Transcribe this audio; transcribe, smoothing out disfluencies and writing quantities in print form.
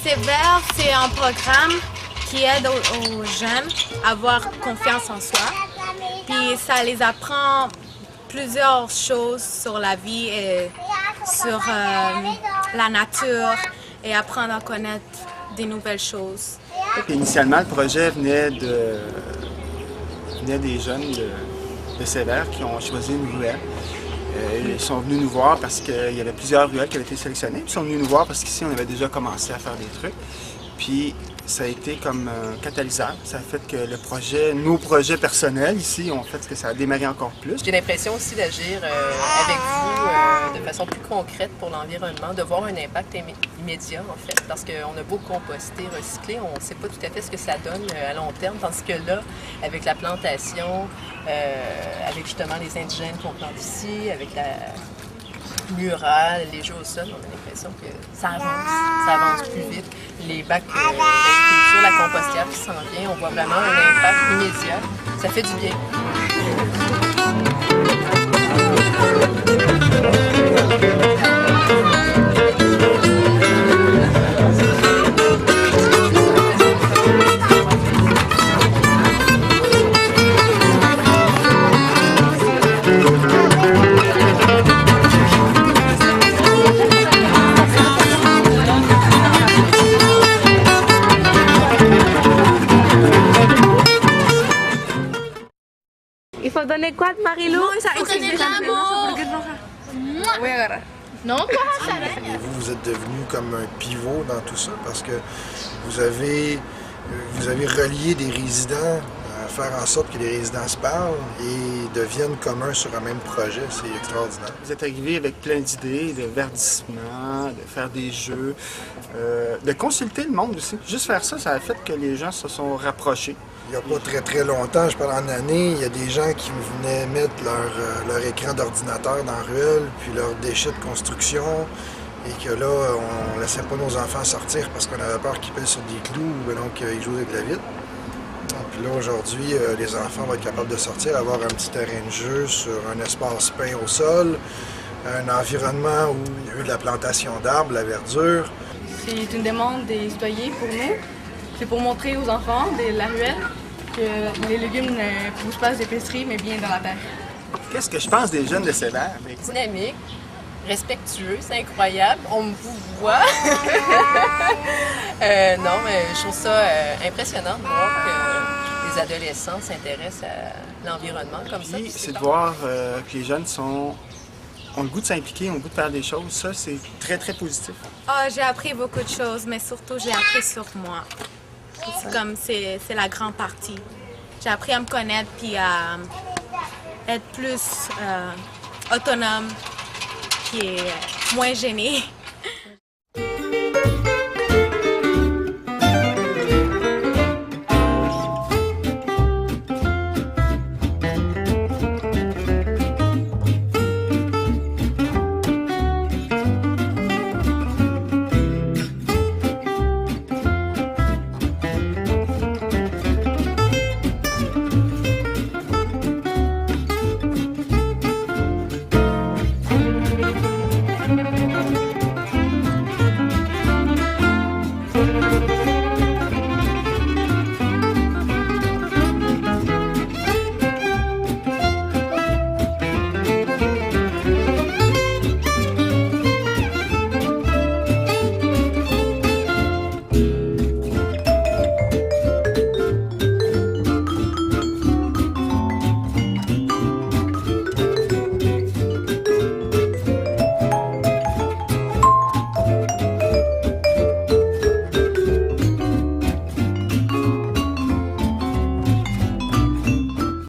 Sévère, c'est un programme qui aide aux jeunes à avoir confiance en soi. Puis ça les apprend plusieurs choses sur la vie et sur la nature et apprendre à connaître des nouvelles choses. Initialement, le projet venait des jeunes de Sévère qui ont choisi une ruelle. Ils sont venus nous voir parce qu'il y avait plusieurs ruelles qui avaient été sélectionnées. Ils sont venus nous voir parce qu'ici, on avait déjà commencé à faire des trucs. Puis, ça a été comme un catalyseur. Ça a fait que nos projets personnels ici ont fait que ça a démarré encore plus. J'ai l'impression aussi d'agir avec vous de façon plus concrète pour l'environnement, de voir un impact immédiat en fait, parce qu'on a beau composter, recycler, on ne sait pas tout à fait ce que ça donne à long terme, tandis que là, avec la plantation, avec justement les indigènes qu'on plante ici, avec la murale, les jeux au sol, on a l'impression que ça avance plus vite. Les bacs d'agriculture, la compostière qui s'en vient, on voit vraiment un impact immédiat. Ça fait du bien. Il faut donner quoi de Marilou? Non, Vous êtes devenu comme un pivot dans tout ça parce que vous avez relié des résidents à faire en sorte que les résidents se parlent et deviennent communs sur un même projet. C'est extraordinaire. Vous êtes arrivés avec plein d'idées, de verdissement, de faire des jeux, de consulter le monde aussi. Juste faire ça, ça a fait que les gens se sont rapprochés. Il n'y a pas très longtemps, je parle en année, il y a des gens qui venaient mettre leur écran d'ordinateur dans la ruelle, puis leurs déchets de construction, et que là, on ne laissait pas nos enfants sortir parce qu'on avait peur qu'ils pèsent sur des clous, ou donc ils jouent avec de la vitre. Puis là, aujourd'hui, les enfants vont être capables de sortir, avoir un petit terrain de jeu sur un espace peint au sol, un environnement où il y a eu de la plantation d'arbres, la verdure. C'est une demande des citoyens pour nous. C'est pour montrer aux enfants de la ruelle que les légumes ne poussent pas aux épiceries, mais bien dans la terre. Qu'est-ce que je pense des jeunes de Sévère? Dynamique, respectueux, c'est incroyable. On me vous voit. Non, mais je trouve ça impressionnant de voir que les adolescents s'intéressent à l'environnement comme ça. C'est de voir que les jeunes ont le goût de s'impliquer, ont le goût de faire des choses. Ça, c'est très positif. j'ai appris beaucoup de choses, mais surtout, j'ai appris sur moi. C'est la grande partie. J'ai appris à me connaître puis à être plus autonome, puis moins gênée.